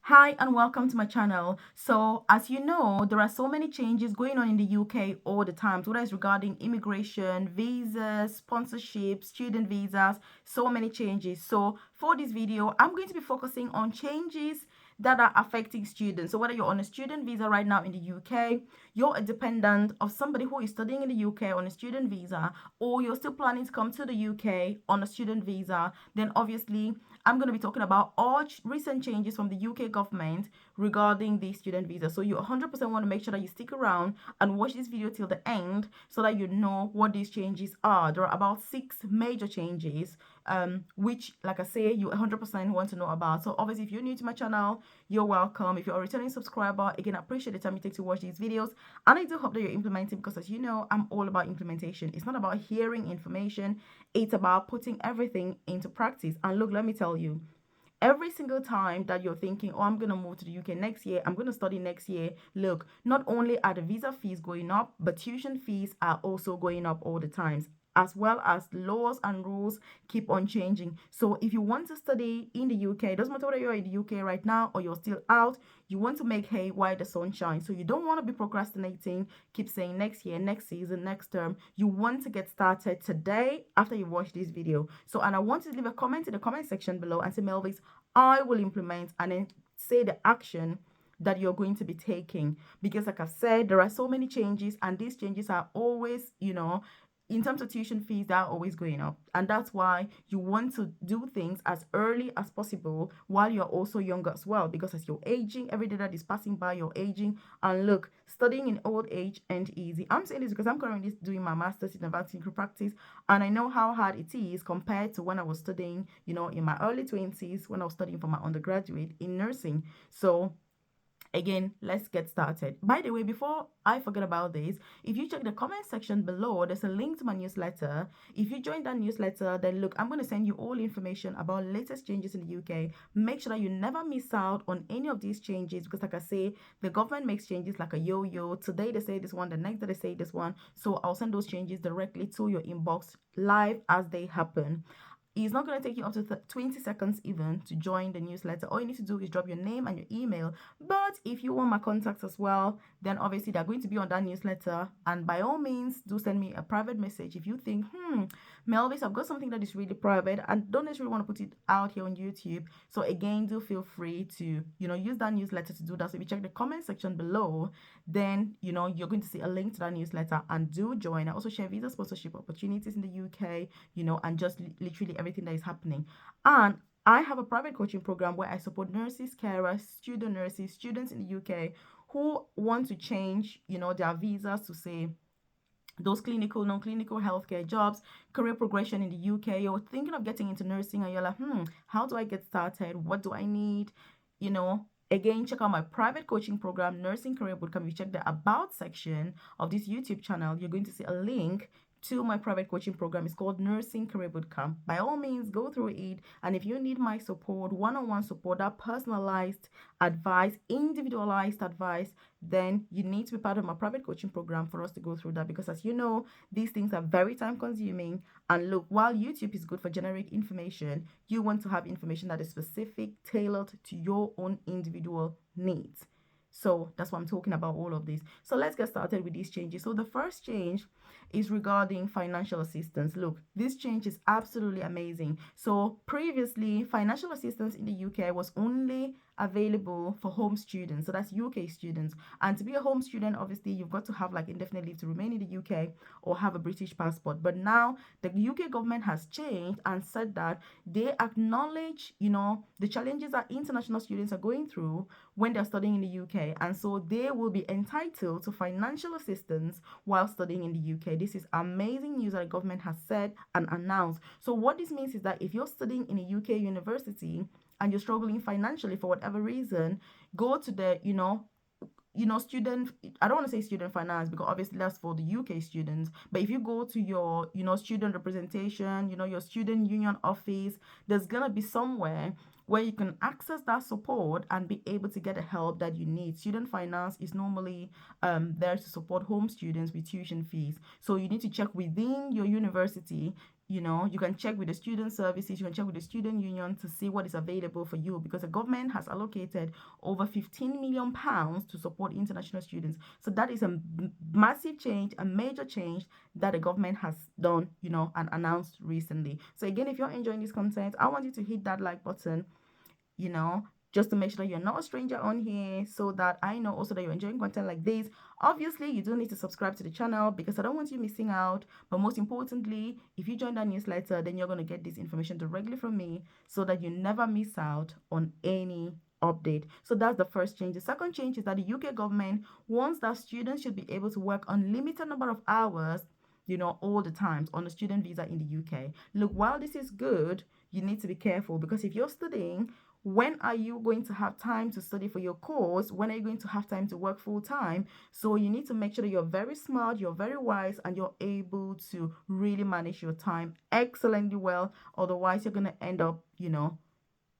Hi and welcome to my channel. So as you know, there are so many changes going on in the UK all the time. So whether it's regarding immigration, visas, sponsorship, student visas, so many changes. So for this video, I'm going to be focusing on changes that are affecting students. So whether you're on a student visa right now in the UK, you're a dependent of somebody who is studying in the UK on a student visa, or you're still planning to come to the UK on a student visa, then obviously I'm going to be talking about all recent changes from the UK government regarding the student visa. So you 100% want to make sure that you stick around and watch this video till the end so that you know what these changes are. There are about 6 major changes, which, like I say, you 100% want to know about. So obviously, if you're new to my channel, you're welcome. If you're a returning subscriber, again, I appreciate the time you take to watch these videos. And I do hope that you're implementing, because as you know, I'm all about implementation. It's not about hearing information. It's about putting everything into practice. And look, let me tell you, every single time that you're thinking, oh, I'm going to move to the UK next year, I'm going to study next year, look, not only are the visa fees going up, but tuition fees are also going up all the times, as well as laws and rules keep on changing. So if you want to study in the UK, it doesn't matter whether you're in the UK right now or you're still out, you want to make hay while the sun shines. So you don't want to be procrastinating, keep saying next year, next season, next term. You want to get started today after you watch this video. So, and I want you to leave a comment in the comment section below and say, Melvis, I will implement, and then say the action that you're going to be taking. Because like I've said, there are so many changes, and these changes are always, in terms of tuition fees, they are always going up. And that's why you want to do things as early as possible while you're also younger as well. Because as you're aging, every day that is passing by, you're aging. And look, studying in old age ain't easy. I'm saying this because I'm currently doing my master's in advanced clinical practice, and I know how hard it is compared to when I was studying, in my early 20s, when I was studying for my undergraduate in nursing. So again, let's get started. By the way, before I forget about this, if you check the comment section below, there's a link to my newsletter. If you join that newsletter, then look, I'm going to send you all information about latest changes in the UK. Make sure that you never miss out on any of these changes, because like I say, the government makes changes like a yo-yo. Today they say this one, the next day they say this one. So I'll send those changes directly to your inbox live as they happen. It's not going to take you up to 20 seconds even to join the newsletter. All you need to do is drop your name and your email. But if you want my contacts as well, then obviously they're going to be on that newsletter. And by all means, do send me a private message if you think, Melvis, I've got something that is really private and don't necessarily want to put it out here on YouTube. So again, do feel free to, use that newsletter to do that. So if you check the comment section below, then, you're going to see a link to that newsletter, and do join. I also share visa sponsorship opportunities in the UK, and just literally everything that is happening. And I have a private coaching program where I support nurses, carers, student nurses, students in the UK who want to change, their visas to say those clinical, non-clinical healthcare jobs, career progression in the UK. You're thinking of getting into nursing and you're like, how do I get started? What do I need? Again, check out my private coaching program, Nursing Career Bootcamp. You check the About section of this YouTube channel, you're going to see a link to my private coaching program. It's called Nursing Career Bootcamp. By all means, go through it. And if you need my support, one-on-one support, that personalized advice, individualized advice, then you need to be part of my private coaching program for us to go through that. Because as you know, these things are very time consuming. And look, while YouTube is good for generic information, you want to have information that is specific, tailored to your own individual needs. So that's why I'm talking about all of this. So let's get started with these changes. So the first change is regarding financial assistance. Look, this change is absolutely amazing. So previously, financial assistance in the UK was only available for home students. So that's UK students. And to be a home student, obviously, you've got to have like indefinite leave to remain in the UK or have a British passport. But now the UK government has changed and said that they acknowledge, the challenges that international students are going through when they're studying in the UK. And so they will be entitled to financial assistance while studying in the UK. This is amazing news that the government has said and announced. So what this means is that if you're studying in a UK university and you're struggling financially for whatever reason, go to the, student, I don't want to say student finance because obviously that's for the UK students, but if you go to your, student representation, your student union office, there's gonna be somewhere where you can access that support and be able to get the help that you need. Student finance is normally there to support home students with tuition fees. So you need to check within your university you can check with the student services, you can check with the student union to see what is available for you, because the government has allocated over 15 million pounds to support international students. So that is a massive change, a major change that the government has done, and announced recently. So again, if you're enjoying this content, I want you to hit that like button, you know, just to make sure that you're not a stranger on here, so that I know also that you're enjoying content like this. Obviously, you do need to subscribe to the channel because I don't want you missing out. But most importantly, if you join that newsletter, then you're going to get this information directly from me so that you never miss out on any update. So that's the first change. The second change is that the UK government wants that students should be able to work unlimited number of hours, all the times on a student visa in the UK. Look, while this is good, you need to be careful, because if you're studying, when are you going to have time to study for your course? When are you going to have time to work full time? So you need to make sure that you're very smart, you're very wise, and you're able to really manage your time excellently well. Otherwise, you're going to end up,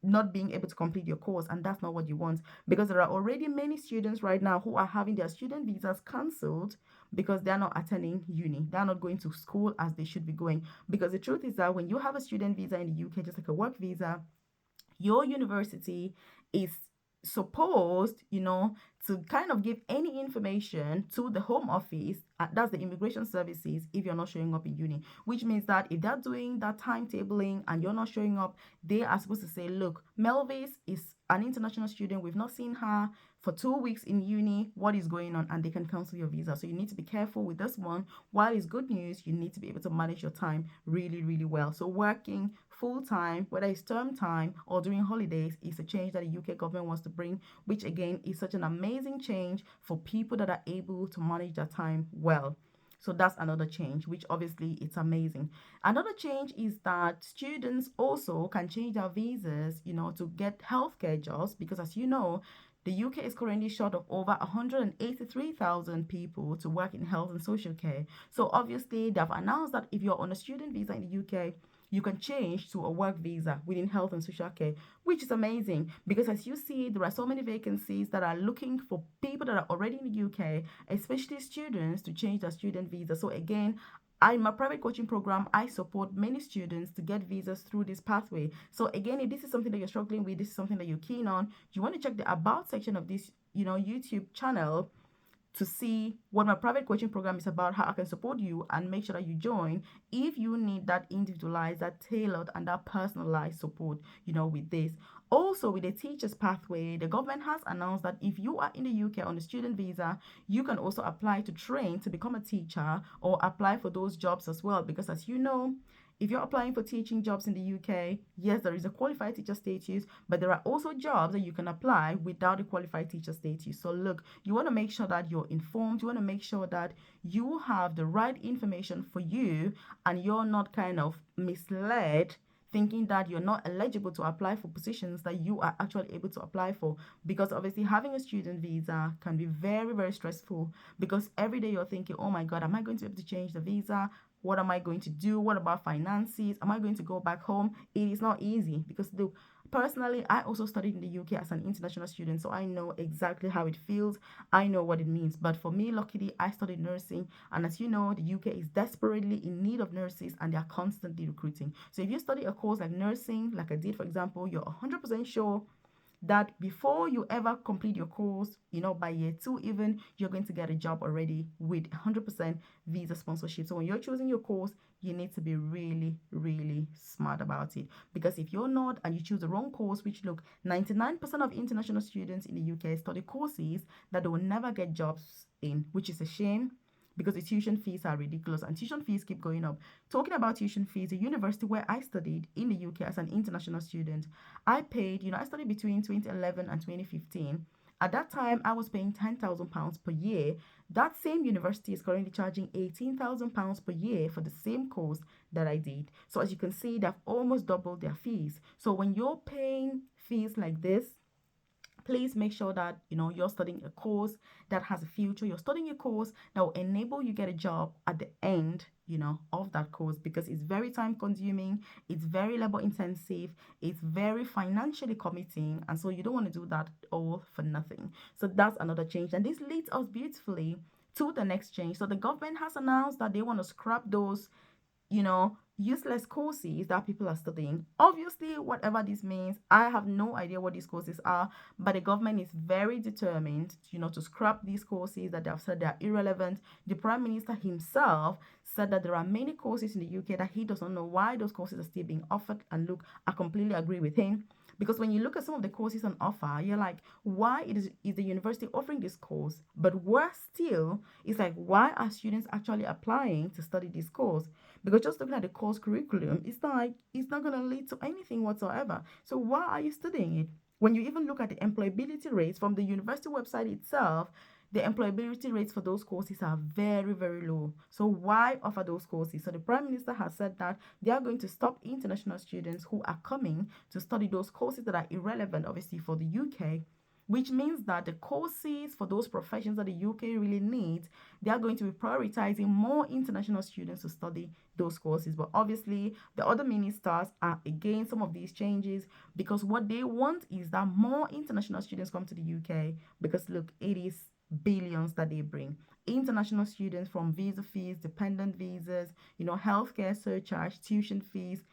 not being able to complete your course, and that's not what you want, because there are already many students right now who are having their student visas cancelled because they're not attending uni, they're not going to school as they should be going. Because the truth is that when you have a student visa in the UK, just like a work visa, your university is supposed, to kind of give any information to the Home Office, that's the immigration services, if you're not showing up in uni. Which means that if they're doing that timetabling and you're not showing up, they are supposed to say, look, Melvis is an international student, we've not seen her for 2 weeks in uni, what is going on? And they can cancel your visa. So you need to be careful with this one. While it's good news, you need to be able to manage your time really, really well. So working full time, whether it's term time or during holidays, is a change that the UK government wants to bring, which again is such an amazing change for people that are able to manage their time well. So that's another change, which obviously it's amazing. Another change is that students also can change their visas, to get healthcare jobs, because as you know, the UK is currently short of over 183,000 people to work in health and social care. So obviously, they've announced that if you're on a student visa in the UK, you can change to a work visa within health and social care, which is amazing, because as you see, there are so many vacancies that are looking for people that are already in the UK, especially students, to change their student visa. So again, in my private coaching program, I support many students to get visas through this pathway. So again, if this is something that you're struggling with, this is something that you're keen on, you want to check the about section of this, YouTube channel to see what my private coaching program is about, how I can support you, and make sure that you join if you need that individualized, that tailored, and that personalized support, with this. Also, with the teacher's pathway, the government has announced that if you are in the UK on a student visa, you can also apply to train to become a teacher or apply for those jobs as well. Because as you know, if you're applying for teaching jobs in the UK, yes, there is a qualified teacher status, but there are also jobs that you can apply without a qualified teacher status. So look, you want to make sure that you're informed. You want to make sure that you have the right information for you and you're not kind of misled thinking that you're not eligible to apply for positions that you are actually able to apply for. Because obviously having a student visa can be very, very stressful, because every day you're thinking, oh my God, am I going to be able to change the visa? What am I going to do? What about finances? Am I going to go back home? It is not easy, because look, personally, I also studied in the UK as an international student, so I know exactly how it feels. I know what it means. But for me, luckily, I studied nursing, and as you know, the UK is desperately in need of nurses, and they are constantly recruiting. So if you study a course like nursing, like I did, for example, you're 100% sure that before you ever complete your course, by year 2 even, you're going to get a job already with 100% visa sponsorship. So when you're choosing your course, you need to be really, really smart about it. Because if you're not and you choose the wrong course, which look, 99% of international students in the UK study courses that they will never get jobs in, which is a shame, because the tuition fees are ridiculous and tuition fees keep going up. Talking about tuition fees, the university where I studied in the UK as an international student, I paid, I studied between 2011 and 2015. At that time, I was paying £10,000 per year. That same university is currently charging £18,000 per year for the same course that I did. So as you can see, they've almost doubled their fees. So when you're paying fees like this, please make sure that you're studying a course that has a future. You're studying a course that will enable you get a job at the end of that course, because it's very time consuming, it's very labor intensive, it's very financially committing, and so you don't want to do that all for nothing. So that's another change, and this leads us beautifully to the next change. So the government has announced that they want to scrap those, you know useless courses that people are studying. Obviously, whatever this means, I have no idea what these courses are, but the government is very determined, to scrap these courses that they have said they are irrelevant. The Prime Minister himself said that there are many courses in the UK that he does not know why those courses are still being offered. And look, I completely agree with him. Because when you look at some of the courses on offer, you're like, why is the university offering this course? But worse still, it's like, why are students actually applying to study this course? Because just looking at the course curriculum, it's like it's not going to lead to anything whatsoever. So why are you studying it? When you even look at the employability rates from the university website itself, the employability rates for those courses are very, very low. So why offer those courses? So the Prime Minister has said that they are going to stop international students who are coming to study those courses that are irrelevant, obviously, for the UK, which means that the courses for those professions that the UK really needs, they are going to be prioritizing more international students to study those courses. But obviously, the other ministers are against some of these changes because what they want is that more international students come to the UK because look, it is billions that they bring. International students from visa fees, dependent visas, healthcare surcharge, tuition fees,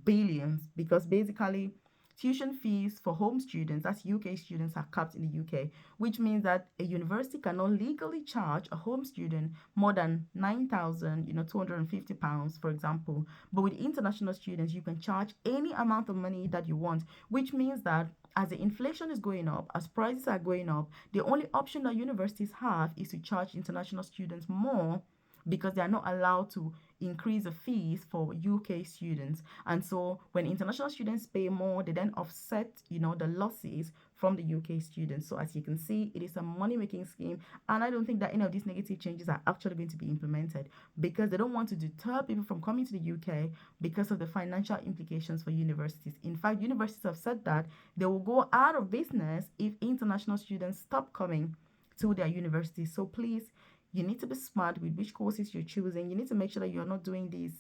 billions because basically tuition fees for home students, that's UK students, are capped in the UK, which means that a university cannot legally charge a home student more than 9,000, £250, for example. But with international students, you can charge any amount of money that you want, which means that as the inflation is going up, as prices are going up, the only option that universities have is to charge international students more because they are not allowed to increase the fees for UK students. And so when international students pay more, they then offset, the losses from the UK students. So as you can see, it is a money-making scheme. And I don't think that any of these negative changes are actually going to be implemented because they don't want to deter people from coming to the UK because of the financial implications for universities. In fact, universities have said that they will go out of business if international students stop coming to their universities. So please, you need to be smart with which courses you're choosing. You need to make sure that you're not doing these,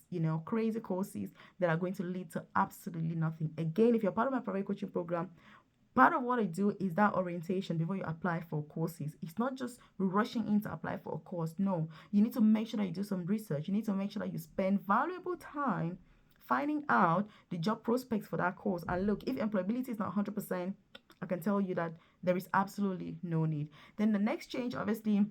crazy courses that are going to lead to absolutely nothing. Again, if you're part of my private coaching program, part of what I do is that orientation before you apply for courses. It's not just rushing in to apply for a course. No, you need to make sure that you do some research. You need to make sure that you spend valuable time finding out the job prospects for that course. And look, if employability is not 100%, I can tell you that there is absolutely no need. Then the next change, obviously,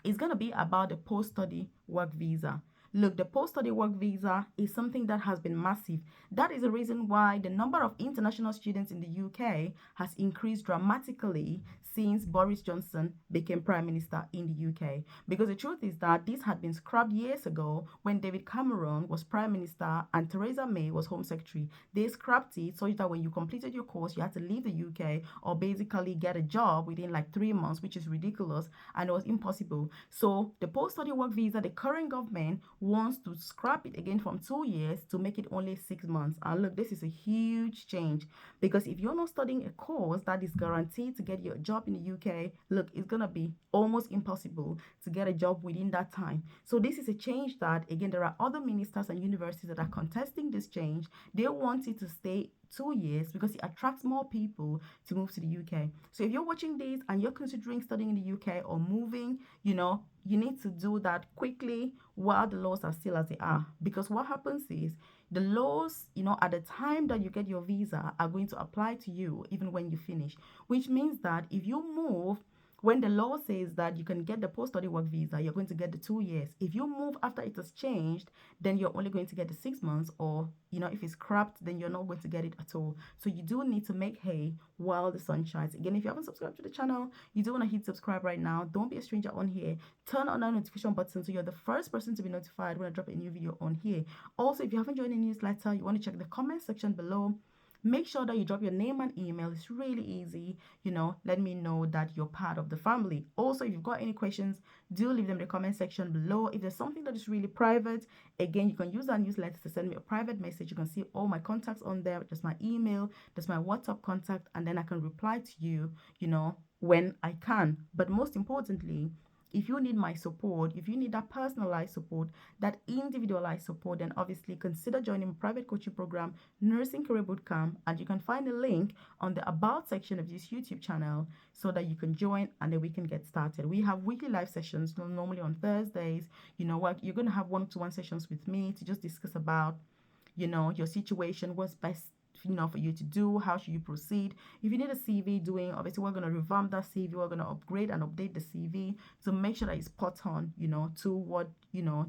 is going to be about the post-study work visa. Look, the post-study work visa is something that has been massive. That is the reason why the number of international students in the UK has increased dramatically since Boris Johnson became Prime Minister in the UK. Because the truth is that this had been scrapped years ago when David Cameron was Prime Minister and Theresa May was Home Secretary. They scrapped it so that when you completed your course, you had to leave the UK or basically get a job within like 3 months, which is ridiculous and it was impossible. So the post-study work visa, the current government wants to scrap it again from 2 years to make it only 6 months. And look, this is a huge change because if you're not studying a course that is guaranteed to get you a job in the UK, look, it's gonna be almost impossible to get a job within that time. So this is a change that, again, there are other ministers and universities that are contesting this change. They want it to stay 2 years because it attracts more people to move to the UK. So if you're watching this and you're considering studying in the UK or moving, you need to do that quickly while the laws are still as they are. Because what happens is the laws, at the time that you get your visa are going to apply to you even when you finish, which means that if you move when the law says that you can get the post-study work visa, you're going to get the 2 years. If you move after it has changed, then you're only going to get the 6 months, or if it's scrapped, then you're not going to get it at all. So you do need to make hay while the sun shines. Again, if you haven't subscribed to the channel, you do want to hit subscribe right now. Don't be a stranger on here. Turn on that notification button so you're the first person to be notified when I drop a new video on here. Also, if you haven't joined the newsletter, you want to check the comment section below. Make sure that you drop your name and email. It's really easy. Let me know that you're part of the family. Also, if you've got any questions, do leave them in the comment section below. If there's something that is really private, again, you can use that newsletter to send me a private message. You can see all my contacts on there. There's my email, there's my WhatsApp contact, and then I can reply to you, when I can. But most importantly, if you need my support, if you need that personalized support, that individualized support, then obviously consider joining my private coaching program, Nursing Career Bootcamp, and you can find a link on the About section of this YouTube channel so that you can join and then we can get started. We have weekly live sessions, normally on Thursdays. You're going to have one-to-one sessions with me to just discuss about your situation, what's best for you to do, how should you proceed. If you need a CV doing, obviously we're going to revamp that CV, we're going to upgrade and update the CV to make sure that it's spot on, to what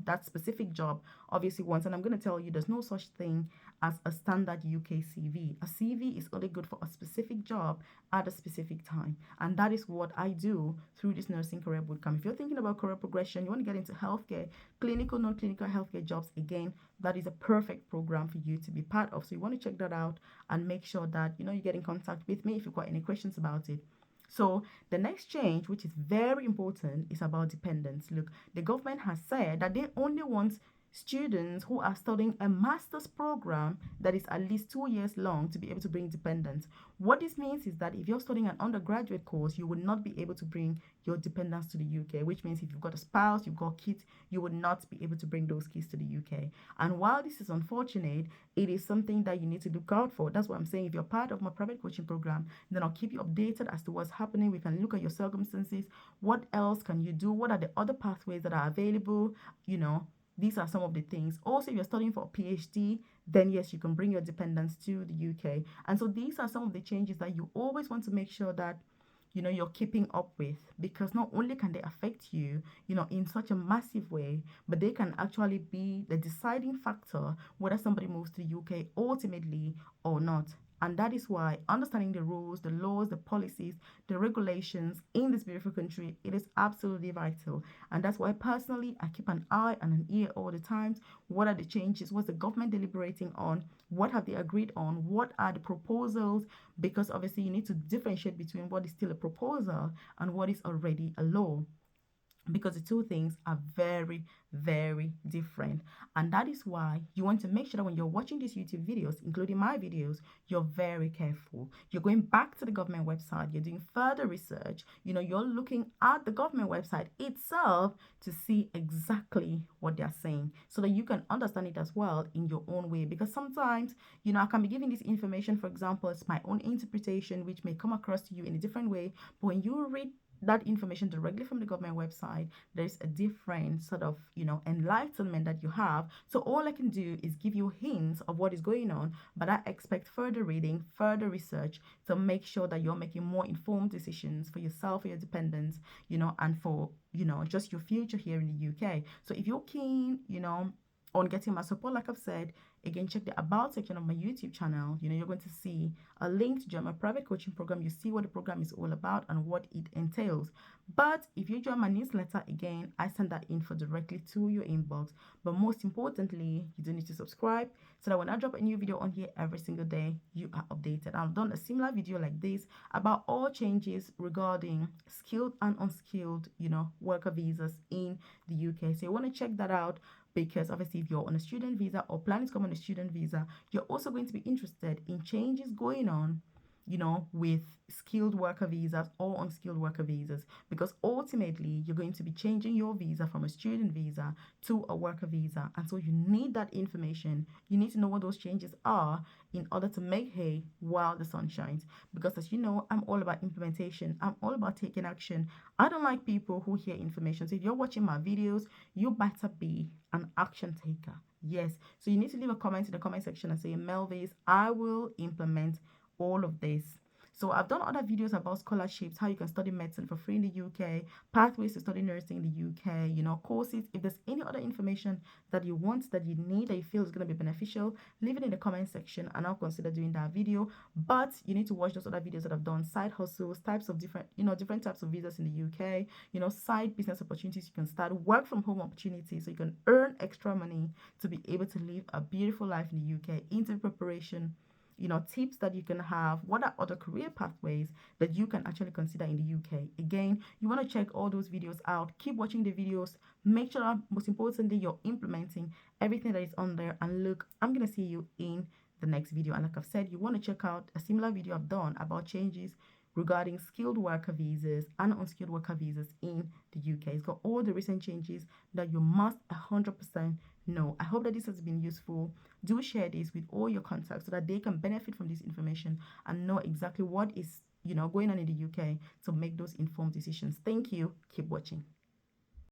that specific job obviously wants. And I'm going to tell you, there's no such thing as a standard UK CV. A CV is only good for a specific job at a specific time, and that is what I do through this nursing career bootcamp. If you're thinking about career progression, you want to get into healthcare, clinical, non-clinical healthcare jobs, again, that is a perfect program for you to be part of. So you want to check that out and make sure that you get in contact with me if you've got any questions about it. So the next change, which is very important, is about dependents. Look, the government has said that they only want students who are studying a master's program that is at least 2 years long to be able to bring dependents. What this means is that if you're studying an undergraduate course, you will not be able to bring your dependents to the UK, which means if you've got a spouse, you've got kids, you will not be able to bring those kids to the UK. And while this is unfortunate, it is something that you need to look out for. That's what I'm saying. If you're part of my private coaching program, then I'll keep you updated as to what's happening. We can look at your circumstances. What else can you do? What are the other pathways that are available? These are some of the things. Also, if you're studying for a PhD, then yes, you can bring your dependents to the UK. And so these are some of the changes that you always want to make sure that you're keeping up with, because not only can they affect you in such a massive way, but they can actually be the deciding factor whether somebody moves to the UK ultimately or not. And that is why understanding the rules, the laws, the policies, the regulations in this beautiful country, it is absolutely vital. And that's why personally I keep an eye and an ear all the time. What are the changes? What's the government deliberating on? What have they agreed on? What are the proposals? Because obviously you need to differentiate between what is still a proposal and what is already a law, because the two things are very, very different. And that is why you want to make sure that when you're watching these YouTube videos, including my videos, you're very careful. You're going back to the government website, you're doing further research, you're looking at the government website itself to see exactly what they're saying, so that you can understand it as well in your own way. Because sometimes I can be giving this information, for example, it's my own interpretation, which may come across to you in a different way, but when you read that information directly from the government website, there's a different sort of enlightenment that you have. So all I can do is give you hints of what is going on, but I expect further reading, further research to make sure that you're making more informed decisions for yourself, for your dependents, and for just your future here in the UK. So if you're keen on getting my support, like I've said, again, check the about section of my YouTube channel. You're going to see a link to join my private coaching program. You see what the program is all about and what it entails. But if you join my newsletter, again, I send that info directly to your inbox. But most importantly, you do need to subscribe so that when I drop a new video on here every single day, you are updated. I've done a similar video like this about all changes regarding skilled and unskilled, worker visas in the UK. So you want to check that out, because obviously if you're on a student visa or planning to come on a student visa, you're also going to be interested in changes going on with skilled worker visas or unskilled worker visas, because ultimately you're going to be changing your visa from a student visa to a worker visa. And so you need that information. You need to know what those changes are in order to make hay while the sun shines. Because as you know, I'm all about implementation. I'm all about taking action. I don't like people who hear information. So if you're watching my videos, you better be an action taker. Yes. So you need to leave a comment in the comment section and say, Melvis, I will implement all of this. So I've done other videos about scholarships, how you can study medicine for free in the UK, pathways to study nursing in the UK, courses. If there's any other information that you want, that you need, that you feel is going to be beneficial, leave it in the comment section and I'll consider doing that video. But you need to watch those other videos that I've done, side hustles, types of different types of visas in the UK, side business opportunities you can start, work from home opportunities so you can earn extra money to be able to live a beautiful life in the UK, interview preparation, tips that you can have, what are other career pathways that you can actually consider in the UK. Again, you want to check all those videos out. Keep watching the videos. Make sure that most importantly, you're implementing everything that is on there. And look, I'm going to see you in the next video. And like I've said, you want to check out a similar video I've done about changes regarding skilled worker visas and unskilled worker visas in the UK. It's got all the recent changes that you must 100% know. I hope that this has been useful. Do share this with all your contacts so that they can benefit from this information and know exactly what is going on in the UK to make those informed decisions. Thank you. Keep watching.